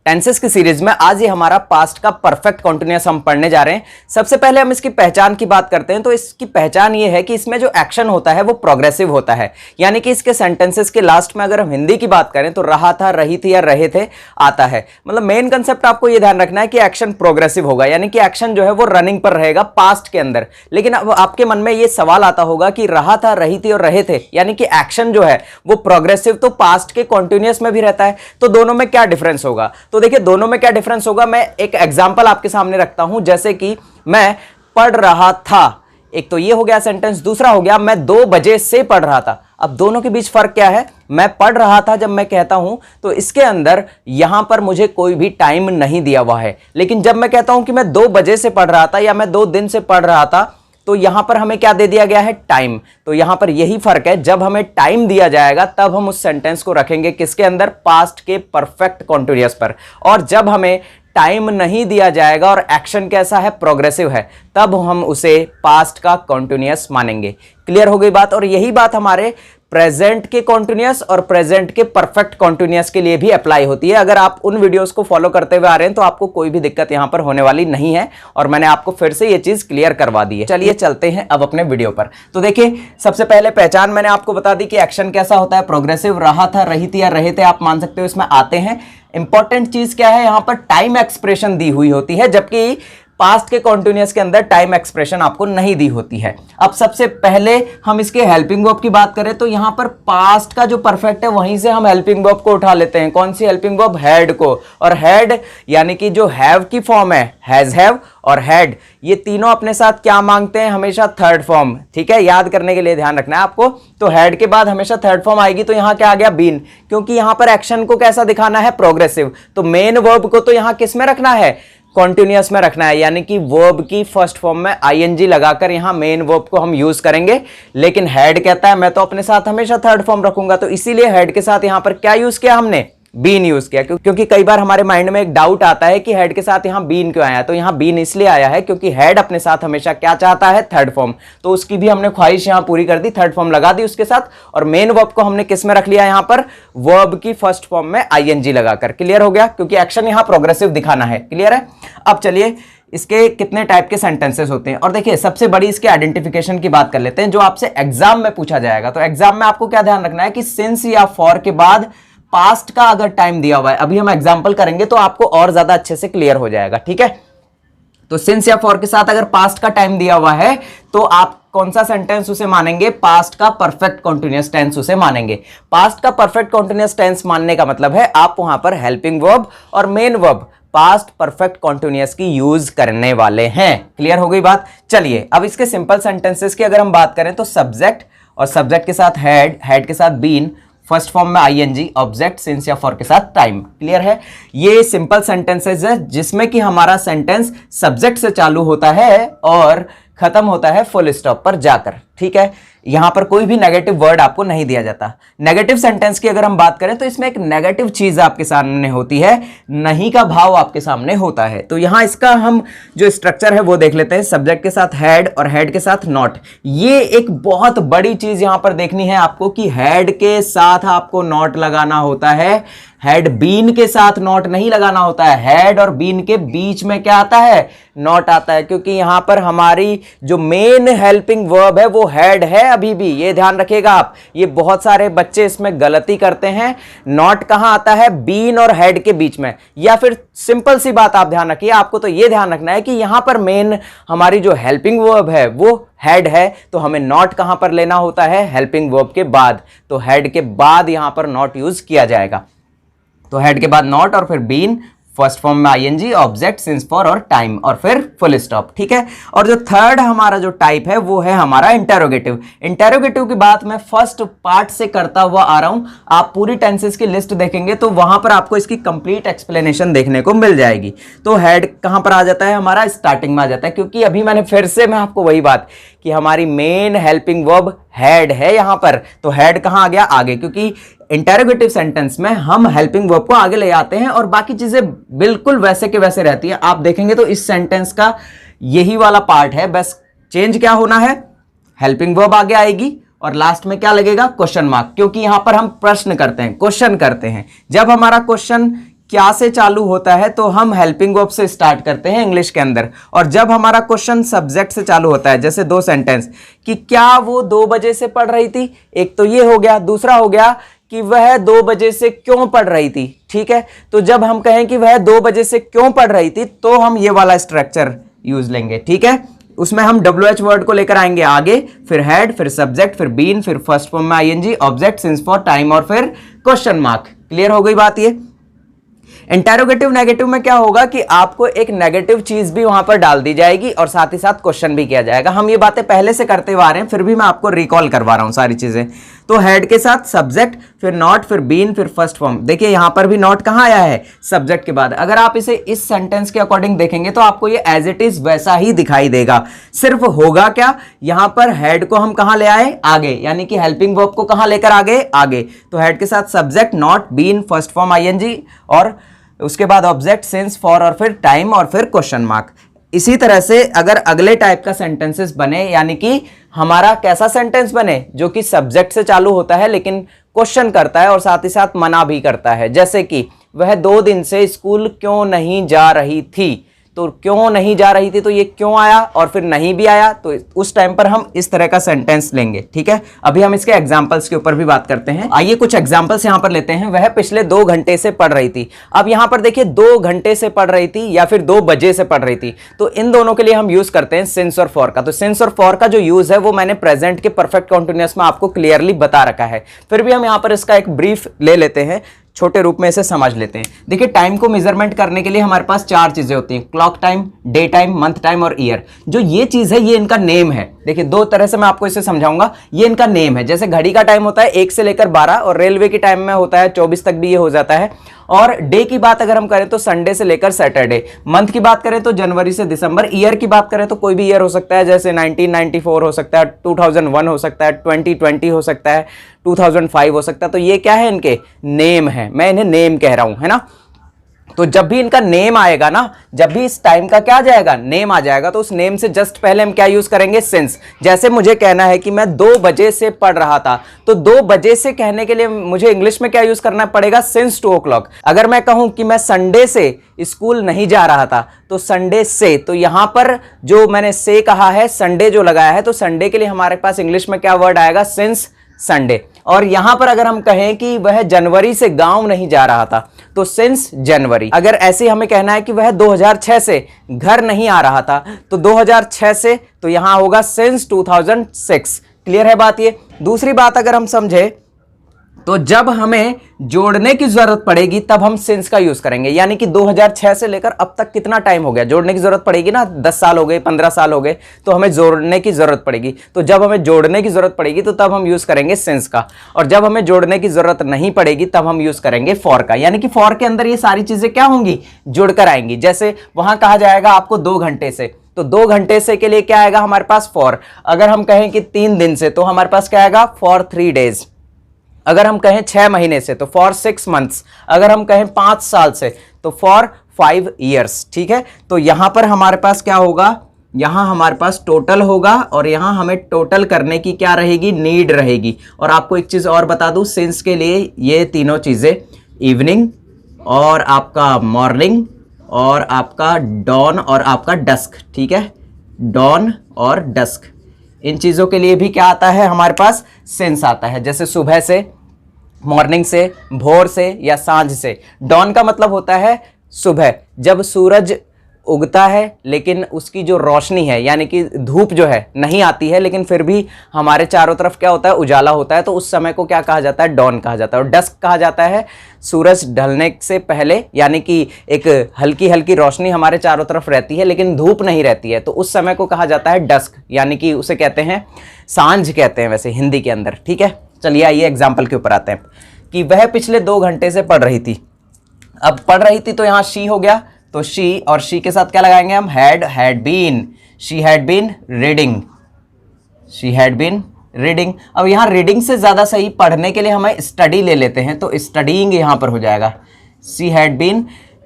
Tenses की series में आज ये हमारा पास्ट का परफेक्ट कॉन्टिन्यूअस हम पढ़ने जा रहे हैं। सबसे पहले हम इसकी पहचान की बात करते हैं। तो इसकी पहचान ये है कि इसमें जो एक्शन होता है वो प्रोग्रेसिव होता है, यानी कि इसके सेंटेंसेस के लास्ट में अगर हम हिंदी की बात करें तो रहा था, रही थी या रहे थे आता है। मतलब मेन कंसेप्ट आपको ये ध्यान रखना है कि एक्शन प्रोग्रेसिव होगा, यानी कि एक्शन जो है वो रनिंग पर रहेगा पास्ट के अंदर। लेकिन अब आपके मन में ये सवाल आता होगा कि रहा था, रही थी और रहे थे, यानी कि एक्शन जो है वो प्रोग्रेसिव तो पास्ट के कॉन्टिन्यूअस में भी रहता है, तो दोनों में क्या डिफरेंस होगा। तो देखिए दोनों में क्या डिफरेंस होगा, मैं एक एग्जांपल आपके सामने रखता हूं। जैसे कि मैं पढ़ रहा था, एक तो ये हो गया सेंटेंस, दूसरा हो गया मैं 2 बजे से पढ़ रहा था। अब दोनों के बीच फर्क क्या है, मैं पढ़ रहा था जब मैं कहता हूं तो इसके अंदर यहां पर मुझे कोई भी टाइम नहीं दिया हुआ है, लेकिन जब मैं कहता हूं कि मैं 2 बजे से पढ़ रहा था या मैं 2 दिन से पढ़ रहा था तो यहां पर हमें क्या दे दिया गया है, टाइम। तो यहां पर यही फर्क है, जब हमें टाइम दिया जाएगा तब हम उस सेंटेंस को रखेंगे किसके अंदर, पास्ट के परफेक्ट कॉन्टिन्यूअस पर। और जब हमें टाइम नहीं दिया जाएगा और एक्शन कैसा है, प्रोग्रेसिव है, तब हम उसे पास्ट का कॉन्टिन्यूअस मानेंगे। क्लियर हो गई बात। और यही बात हमारे प्रेजेंट के कॉन्टिन्यूअस और प्रेजेंट के परफेक्ट कॉन्टिन्यूअस के लिए भी अप्लाई होती है। अगर आप उन वीडियोस को फॉलो करते हुए आ रहे हैं तो आपको कोई भी दिक्कत यहां पर होने वाली नहीं है, और मैंने आपको फिर से ये चीज क्लियर करवा दी है। चलिए चलते हैं अब अपने वीडियो पर। तो देखिए सबसे पहले पहचान मैंने आपको बता दी कि एक्शन कैसा होता है, प्रोग्रेसिव। रहा था, रही थी या रहे थे आप मान सकते हो, इसमें आते हैं। इंपॉर्टेंट चीज क्या है, यहां पर टाइम एक्सप्रेशन दी हुई होती है, जबकि पास्ट के कॉन्टिन्यूअस के अंदर टाइम एक्सप्रेशन आपको नहीं दी होती है। अब सबसे पहले हम इसके हेल्पिंग वर्ब की बात करें तो यहां पर पास्ट का जो परफेक्ट है वहीं से हम हेल्पिंग वर्ब को उठा लेते हैं। कौन सी हेल्पिंग वर्ब, हैड को। और हैड यानी कि जो हैव की फॉर्म है, हैज, हैव और हैड, ये तीनों अपने साथ क्या मांगते हैं, हमेशा थर्ड फॉर्म। ठीक है, याद करने के लिए ध्यान रखना है आपको। तो हैड के बाद हमेशा थर्ड फॉर्म आएगी, तो यहां क्या आ गया, बीन, क्योंकि यहां पर एक्शन को कैसा दिखाना है, प्रोग्रेसिव। तो मेन वर्ब को तो यहां किस में रखना है, कॉन्टिन्यूअस में रखना है, यानी कि वर्ब की फर्स्ट फॉर्म में आईएनजी लगाकर यहां मेन वर्ब को हम यूज करेंगे। लेकिन हेड कहता है मैं तो अपने साथ हमेशा थर्ड फॉर्म रखूंगा, तो इसीलिए हेड के साथ यहां पर क्या यूज किया हमने, बीन यूज किया। क्योंकि कई बार हमारे माइंड में एक डाउट आता है कि हेड के साथ यहां बीन क्यों आया। तो यहां बीन इसलिए आया है क्योंकि हेड अपने साथ हमेशा क्या चाहता है, थर्ड फॉर्म। तो उसकी भी हमने ख्वाहिश यहां पूरी कर दी, थर्ड फॉर्म लगा दी उसके साथ। और मेन वर्ब को हमने किस में रख लिया, यहां पर वर्ब की फर्स्ट फॉर्म में आईएनजी लगाकर। क्लियर हो गया, क्योंकि एक्शन यहां प्रोग्रेसिव दिखाना है। क्लियर है। अब चलिए इसके कितने टाइप के सेंटेंसेस होते हैं, और देखिए सबसे बड़ी इसके आइडेंटिफिकेशन की बात कर लेते हैं, जो आपसे एग्जाम में पूछा जाएगा। तो एग्जाम में आपको क्या ध्यान रखना है कि सिंस या फॉर के बाद पास्ट का अगर टाइम दिया हुआ है, अभी हम एग्जांपल करेंगे तो आपको और ज्यादा अच्छे से क्लियर हो जाएगा। ठीक है, तो सिंस या फॉर के साथ अगर पास्ट का टाइम दिया हुआ है तो आप कौन सा सेंटेंस उसे मानेंगे, पास्ट का परफेक्ट कॉन्टिन्यूअस टेंस उसे मानेंगे। पास्ट का परफेक्ट कॉन्टिन्यूअस टेंस मानने का मतलब है आप वहां पर हेल्पिंग वर्ब और main verb past perfect continuous की यूज करने वाले हैं। क्लियर हो गई बात। चलिए अब इसके सिंपल सेंटेंसेस की अगर हम बात करें तो सब्जेक्ट, और सब्जेक्ट के साथ हैड, हैड के साथ बीन, फर्स्ट फॉर्म में आईएनजी, ऑब्जेक्ट, सिंस या फॉर के साथ टाइम। क्लियर है। ये सिंपल सेंटेंसेस है जिसमें कि हमारा सेंटेंस सब्जेक्ट से चालू होता है और खत्म होता है फुल स्टॉप पर जाकर। ठीक है, यहां पर कोई भी नेगेटिव वर्ड आपको नहीं दिया जाता। नेगेटिव सेंटेंस की अगर हम बात करें तो इसमें एक नेगेटिव चीज आपके सामने होती है, नहीं का भाव आपके सामने होता है। तो यहां इसका हम जो स्ट्रक्चर है वो देख लेते हैं। सब्जेक्ट के साथ हैड और हैड के साथ नॉट। ये एक बहुत बड़ी चीज यहां पर देखनी है आपको कि हैड के साथ आपको नॉट लगाना होता है, हैड बीन के साथ नॉट नहीं लगाना होता है। हैड और बीन के बीच में क्या आता है, नॉट आता है, क्योंकि यहां पर हमारी जो मेन हेल्पिंग वर्ब है वो हैड है अभी भी। ये ध्यान रखिएगा आप, ये बहुत सारे बच्चे इसमें गलती करते हैं। नॉट कहां आता है, बीन और हैड के बीच में। या फिर सिंपल सी बात आप ध्यान रखिए, आपको तो ये ध्यान रखना है कि यहां पर मेन हमारी जो हेल्पिंग वर्ब है वो हैड है, तो हमें नॉट कहां पर लेना होता है, हेल्पिंग वर्ब के बाद। तो हैड के बाद यहां पर नॉट यूज किया जाएगा। तो हेड के बाद नॉट और फिर बीन, फर्स्ट फॉर्म में आईएनजी, ऑब्जेक्ट, सिंस, फॉर और टाइम, और फिर फुल स्टॉप। ठीक है। और जो थर्ड हमारा जो टाइप है वो है हमारा इंटेरोगेटिव। इंटेरोगेटिव की बात मैं फर्स्ट पार्ट से करता हुआ आ रहा हूं। आप पूरी टेंसेस की लिस्ट देखेंगे तो वहां पर आपको इसकी कंप्लीट एक्सप्लेनेशन देखने को मिल जाएगी। तो हेड कहां पर आ जाता है, हमारा स्टार्टिंग में आ जाता है, क्योंकि अभी मैंने फिर से मैं आपको वही बात कि हमारी मेन हेल्पिंग वर्ब हेड है यहां पर। तो हेड कहां आ गया, आगे, क्योंकि इंटेरोगेटिव सेंटेंस में हम हेल्पिंग वर्ब को आगे ले आते हैं और बाकी चीजें बिल्कुल वैसे के वैसे रहती है। आप देखेंगे तो इस सेंटेंस का यही वाला पार्ट है, बस चेंज क्या होना है, हेल्पिंग वर्ब आगे आएगी और लास्ट में क्या लगेगा, क्वेश्चन मार्क, क्योंकि यहां पर हम प्रश्न करते हैं, क्वेश्चन करते हैं। जब हमारा क्वेश्चन क्या से चालू होता है तो हम हेल्पिंग वर्ब से स्टार्ट करते हैं इंग्लिश के अंदर, और जब हमारा क्वेश्चन सब्जेक्ट से चालू होता है, जैसे 2 सेंटेंस कि क्या वो 2 बजे से पढ़ रही थी, एक तो ये हो गया, दूसरा हो गया कि वह 2 बजे से क्यों पढ़ रही थी। ठीक है, तो जब हम कहें कि वह 2 बजे से क्यों पढ़ रही थी तो हम ये वाला स्ट्रक्चर यूज लेंगे। ठीक है, उसमें हम WH वर्ड को लेकर आएंगे आगे, फिर हेड, फिर सब्जेक्ट, फिर बीन, फिर फर्स्ट फॉर्म में ING, object, since for, time और फिर क्वेश्चन मार्क। क्लियर हो गई बात ये। इंटेरोगेटिव नेगेटिव में क्या होगा कि आपको एक नेगेटिव चीज भी वहां पर डाल दी जाएगी और साथ ही साथ क्वेश्चन भी किया जाएगा। हम ये बातें पहले से करते हुए आ रहे हैं, फिर भी मैं आपको रिकॉल करवा रहा हूं सारी चीजें। तो हेड के साथ सब्जेक्ट, फिर नॉट, फिर बीन, फिर फर्स्ट फॉर्म। देखिए यहां पर भी नॉट कहां आया है, सब्जेक्ट के बाद। अगर आप इसे इस सेंटेंस के अकॉर्डिंग देखेंगे तो आपको ये एज इट इज वैसा ही दिखाई देगा। सिर्फ होगा क्या, यहां पर हेड को हम कहां ले आए, आगे, यानी कि हेल्पिंग वर्ब को कहां लेकर आगे, आगे। तो हेड के साथ subject, not, been, first form ING और उसके बाद ऑब्जेक्ट, सिंस, फॉर और फिर टाइम और फिर क्वेश्चन मार्क। इसी तरह से अगर अगले टाइप का सेंटेंसेस बने, यानी कि हमारा कैसा सेंटेंस बने जो कि सब्जेक्ट से चालू होता है लेकिन क्वेश्चन करता है और साथ ही साथ मना भी करता है, जैसे कि वह 2 दिन से स्कूल क्यों नहीं जा रही थी। तो क्यों नहीं जा रही थी, तो ये क्यों आया और फिर नहीं भी आया, तो उस टाइम पर हम इस तरह का सेंटेंस लेंगे। ठीक है, अभी हम इसके एग्जांपल्स के ऊपर भी बात करते हैं। आइए कुछ एग्जांपल्स यहां पर लेते हैं। वह पिछले 2 घंटे से पढ़ रही थी। अब यहां पर देखिए 2 घंटे से पढ़ रही थी या फिर 2 बजे से पढ़ रही थी, तो इन दोनों के लिए हम यूज करते हैं सिंस और फॉर का। तो सिंस और फॉर का जो यूज है वो मैंने प्रेजेंट के परफेक्ट कॉन्टिन्यूअस में आपको क्लियरली बता रखा है, फिर भी हम यहां पर इसका एक ब्रीफ ले लेते हैं, छोटे रूप में इसे समझ लेते हैं। देखिए टाइम को मेजरमेंट करने के लिए हमारे पास 4 चीजें होती हैं, clock time, day time, month time और ईयर। जो ये चीज है ये इनका नेम है। देखिए 2 तरह से मैं आपको इसे समझाऊंगा, ये इनका नेम है। जैसे घड़ी का टाइम होता है 1 से लेकर 12 और रेलवे की टाइम में होता है 24 तक भी ये हो जाता है। और डे की बात अगर हम करें तो संडे से लेकर सैटरडे, मंथ की बात करें तो जनवरी से दिसंबर, ईयर की बात करें तो कोई भी ईयर हो सकता है, जैसे 1994 हो सकता है, 2001 हो सकता है, 2020 हो सकता है, 2005 हो सकता है। तो ये क्या है, इनके नेम है, मैं इन्हें नेम कह रहा हूं, है ना। तो जब भी इनका नेम आएगा ना, जब भी इस टाइम का क्या आ जाएगा, नेम आ जाएगा, तो उस नेम से जस्ट पहले हम क्या यूज करेंगे, सिंस। जैसे मुझे कहना है कि मैं 2 बजे से पढ़ रहा था, तो 2 बजे से कहने के लिए मुझे इंग्लिश में क्या यूज करना पड़ेगा, सिंस 2 o'clock। अगर मैं कहूं कि मैं संडे से स्कूल नहीं जा रहा था, तो संडे से, तो यहां पर जो मैंने से कहा है, संडे जो लगाया है, तो संडे के लिए हमारे पास इंग्लिश में क्या वर्ड आएगा, सिंस संडे। और यहां पर अगर हम कहें कि वह जनवरी से गांव नहीं जा रहा था, तो सिंस जनवरी। अगर ऐसे हमें कहना है कि वह 2006 से घर नहीं आ रहा था, तो 2006 से, तो यहां होगा सिंस 2006। क्लियर है बात ये। दूसरी बात अगर हम समझे तो जब हमें जोड़ने की जरूरत पड़ेगी तब हम सिंस का यूज करेंगे, यानी कि 2006 से लेकर अब तक कितना टाइम हो गया, जोड़ने की जरूरत पड़ेगी ना, 10 साल हो गए, 15 साल हो गए, तो हमें जोड़ने की जरूरत पड़ेगी। तो जब हमें जोड़ने की जरूरत पड़ेगी तो तब हम यूज करेंगे सिंस का, और जब हमें जोड़ने की जरूरत नहीं पड़ेगी तब हम यूज करेंगे फॉर का। यानी कि फॉर के अंदर ये सारी चीजें क्या होंगी, जुड़कर आएंगी। जैसे वहां कहा जाएगा आपको 2 घंटे से, तो 2 घंटे से के लिए क्या आएगा हमारे पास, फॉर। अगर हम कहें कि 3 दिन से, तो हमारे पास क्या आएगा, फॉर 3 days। अगर हम कहें 6 महीने से, तो फॉर 6 months। अगर हम कहें 5 साल से, तो फॉर 5 years। ठीक है, तो यहां पर हमारे पास क्या होगा, यहां हमारे पास टोटल होगा और यहां हमें टोटल करने की क्या रहेगी, नीड रहेगी। और आपको एक चीज और बता दूं, सिंस के लिए ये तीनों चीजें, इवनिंग और आपका मॉर्निंग और आपका डॉन और आपका डस्क। ठीक है, डॉन और डस्क, इन चीजों के लिए भी क्या आता है हमारे पास, सिंस आता है। जैसे सुबह से, मॉर्निंग से, भोर से या सांझ से। डॉन का मतलब होता है सुबह, जब सूरज उगता है लेकिन उसकी जो रोशनी है, यानी कि धूप जो है नहीं आती है, लेकिन फिर भी हमारे चारों तरफ क्या होता है, उजाला होता है, तो उस समय को क्या कहा जाता है, डॉन कहा जाता है। और डस्क कहा जाता है सूरज ढलने से पहले, यानी कि एक हल्की हल्की रोशनी हमारे चारों तरफ रहती है लेकिन धूप नहीं रहती है, तो उस समय को कहा जाता है डस्क, यानी कि उसे कहते हैं सांझ, कहते हैं वैसे हिंदी के अंदर। ठीक है, चलिए आइए एग्जाम्पल के ऊपर आते हैं कि वह पिछले 2 घंटे से पढ़ रही थी। अब पढ़ रही थी तो यहाँ शी हो गया, तो शी, और शी के साथ क्या लगाएंगे हम, had been. She had been reading, she had been reading. अब यहाँ रीडिंग से ज्यादा सही पढ़ने के लिए हमें स्टडी ले लेते हैं, तो स्टडीइंग यहाँ पर हो जाएगा, शी हैड बीन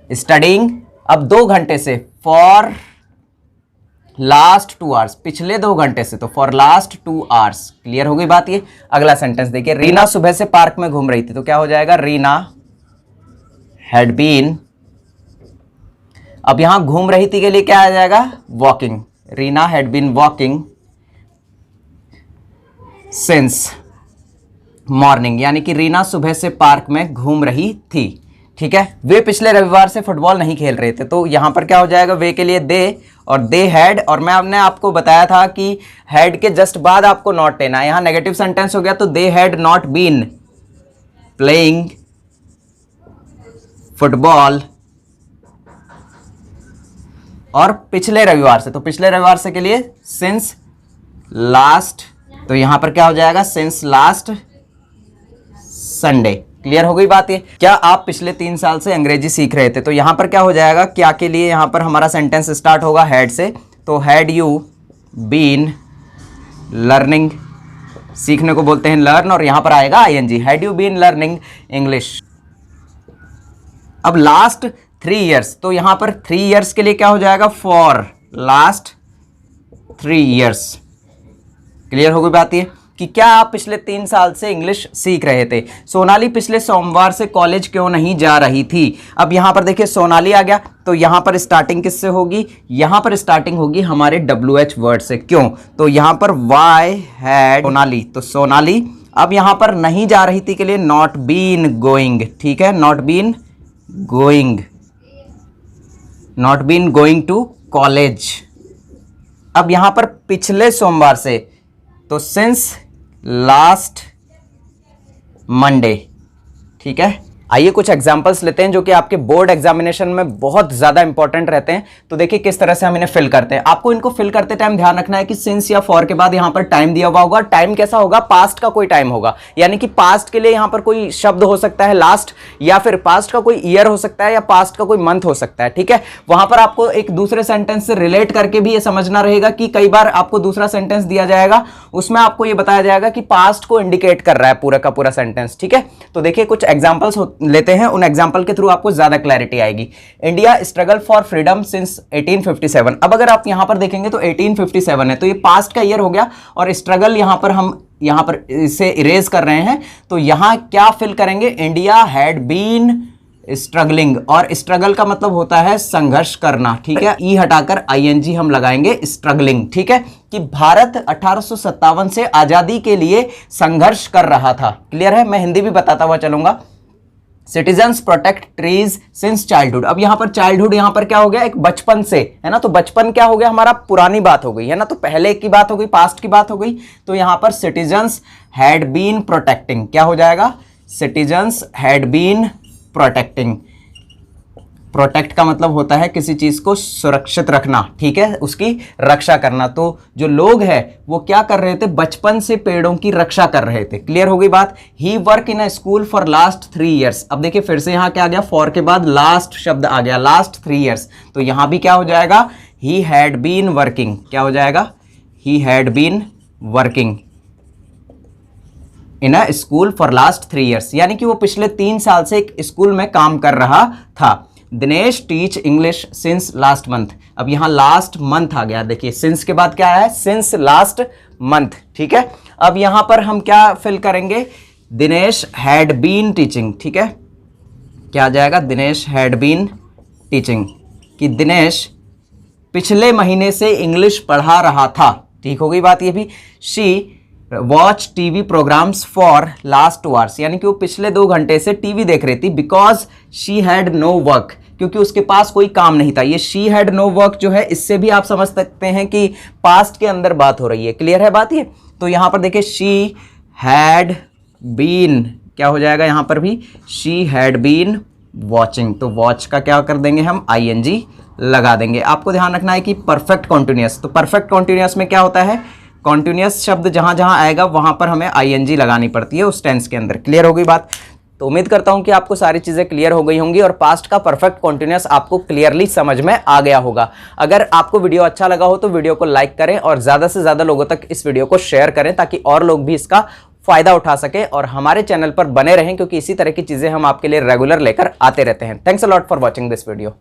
स्टडीइंग। अब 2 घंटे से, फॉर लास्ट 2 hours, पिछले 2 घंटे से, तो फॉर लास्ट 2 hours। क्लियर हो गई बात ये। अगला सेंटेंस देखिए, रीना सुबह से पार्क में घूम रही थी, तो क्या हो जाएगा, रीना हैड बीन, अब यहां घूम रही थी के लिए क्या आ जाएगा, walking, Reena had been walking since morning, यानी कि रीना सुबह से पार्क में घूम रही थी। ठीक है, वे पिछले रविवार से फुटबॉल नहीं खेल रहे थे, तो यहां पर क्या हो जाएगा, वे के लिए दे, और दे हैड, और मैंने आपको बताया था कि हैड के जस्ट बाद आपको नॉट लेना है, यहां नेगेटिव सेंटेंस हो गया, तो they had not been playing football, और पिछले रविवार से, तो पिछले रविवार से के लिए सिंस लास्ट, तो यहां पर क्या हो जाएगा, सिंस लास्ट संडे। क्लियर हो गई बात ये। क्या आप पिछले 3 साल से अंग्रेजी सीख रहे थे, तो यहां पर क्या हो जाएगा, क्या के लिए यहां पर हमारा सेंटेंस स्टार्ट होगा हैड से, तो हैड यू बीन लर्निंग, सीखने को बोलते हैं लर्न, और यहां पर आएगा ING, had you been learning English. अब लास्ट 3 ईयर्स, तो यहां पर 3 ईयर्स के लिए क्या हो जाएगा, फॉर लास्ट 3 ईयर्स। क्लियर हो गई बात ये कि क्या आप पिछले 3 साल से इंग्लिश सीख रहे थे। सोनाली पिछले सोमवार से कॉलेज क्यों नहीं जा रही थी। अब यहां पर देखिए सोनाली आ गया, तो यहां पर स्टार्टिंग किससे होगी, यहां पर स्टार्टिंग होगी हमारे WH वर्ड से। क्यों, तो यहां पर वाई हैड सोनाली, तो सोनाली। अब यहां पर नहीं जा रही थी के लिए नॉट बीन गोइंग, ठीक है, not been going, not been going to college. अब यहां पर पिछले सोमवार से, तो सिंस लास्ट मंडे। ठीक है, आइए कुछ एग्जांपल्स लेते हैं जो कि आपके बोर्ड एग्जामिनेशन में बहुत ज्यादा इंपॉर्टेंट रहते हैं। तो देखिए किस तरह से हम इन्हें फिल करते हैं। आपको इनको फिल करते टाइम ध्यान रखना है कि सिंस या फॉर के बाद यहां पर टाइम दिया हुआ होगा। टाइम कैसा होगा, पास्ट का कोई टाइम होगा, यानी कि पास्ट के लिए यहां पर कोई शब्द हो सकता है लास्ट, या फिर पास्ट का कोई ईयर हो सकता है, या पास्ट का कोई मंथ हो सकता है। ठीक है, वहां पर आपको एक दूसरे सेंटेंस से रिलेट करके भी ये समझना रहेगा कि कई बार आपको दूसरा सेंटेंस दिया जाएगा, उसमें आपको ये बताया जाएगा कि पास्ट को इंडिकेट कर रहा है पूरा का पूरा सेंटेंस। ठीक है, तो देखिए कुछ एग्जाम्पल्स लेते हैं, उन एग्जाम्पल के थ्रू आपको ज्यादा क्लैरिटी आएगी। India struggle for freedom since 1857। अब अगर आप यहां पर देखेंगे तो 1857 है, तो ये पास्ट का ईयर हो गया, और स्ट्रगल यहां पर हम यहां पर इसे इरेज कर रहे हैं, तो यहां क्या फिल करेंगे, इंडिया हैड बीन स्ट्रगलिंग, और स्ट्रगल का मतलब होता है संघर्ष करना। ठीक है, ई हटाकर आईएनजी हम लगाएंगे स्ट्रगलिंग। ठीक है, कि भारत 1857 से आजादी के लिए संघर्ष कर रहा था। क्लियर है, मैं हिंदी भी बताता हुआ चलूंगा। Citizens protect trees since childhood. अब यहां पर चाइल्डहुड यहां पर क्या हो गया, एक बचपन से, है ना, तो बचपन क्या हो गया हमारा, पुरानी बात हो गई, है ना, तो पहले की बात हो गई, पास्ट की बात हो गई। तो यहां पर सिटीजन्स हैड बीन प्रोटेक्टिंग, क्या हो जाएगा, citizens had been protecting. Protect का मतलब होता है किसी चीज को सुरक्षित रखना, ठीक है, उसकी रक्षा करना। तो जो लोग हैं वो क्या कर रहे थे, बचपन से पेड़ों की रक्षा कर रहे थे। क्लियर हो गई बात। He work in a school for last 3 years. अब देखिए फिर से यहां क्या आ गया, फॉर के बाद लास्ट शब्द आ गया, लास्ट 3 ईयर्स। तो यहां भी क्या हो जाएगा, ही हैड बीन वर्किंग, क्या हो जाएगा, he had been working in a school for last 3 years, यानी कि वो पिछले 3 साल से एक स्कूल में काम कर रहा था। Dinesh teach English since last month. अब यहां लास्ट मंथ आ गया, देखिए सिंस के बाद क्या है, सिंस लास्ट मंथ। ठीक है, अब यहां पर हम क्या फिल करेंगे, दिनेश हैड बीन टीचिंग। ठीक है, क्या आ जाएगा, दिनेश हैड बीन टीचिंग, कि दिनेश पिछले महीने से इंग्लिश पढ़ा रहा था। ठीक हो गई बात ये भी। She watch TV programs for last 2 hours, यानी कि वो पिछले 2 घंटे से टीवी देख रही थी। Because she had no work, क्योंकि उसके पास कोई काम नहीं था। ये शी हैड नो वर्क जो है, इससे भी आप समझ सकते हैं कि पास्ट के अंदर बात हो रही है। क्लियर है बात ये। तो यहां पर देखिए शी हैड बीन, क्या हो जाएगा यहां पर भी, शी हैड बीन वॉचिंग। तो वॉच का क्या कर देंगे हम, आईएनजी लगा देंगे। आपको ध्यान रखना है कि परफेक्ट कॉन्टिन्यूअस, तो परफेक्ट कॉन्टिन्यूअस में क्या होता है, कॉन्टिन्यूअस शब्द जहां जहां आएगा वहां पर हमें आईएनजी लगानी पड़ती है उस टेंस के अंदर। क्लियर हो गई बात। तो उम्मीद करता हूं कि आपको सारी चीजें क्लियर हो गई होंगी और पास्ट का परफेक्ट कॉन्टिन्यूअस आपको क्लियरली समझ में आ गया होगा। अगर आपको वीडियो अच्छा लगा हो तो वीडियो को लाइक करें और ज्यादा से ज्यादा लोगों तक इस वीडियो को शेयर करें, ताकि और लोग भी इसका फायदा उठा सके और हमारे चैनल पर बने रहें, क्योंकि इसी तरह की चीजें हम आपके लिए रेगुलर लेकर आते रहते हैं। Thanks a lot for watching this video.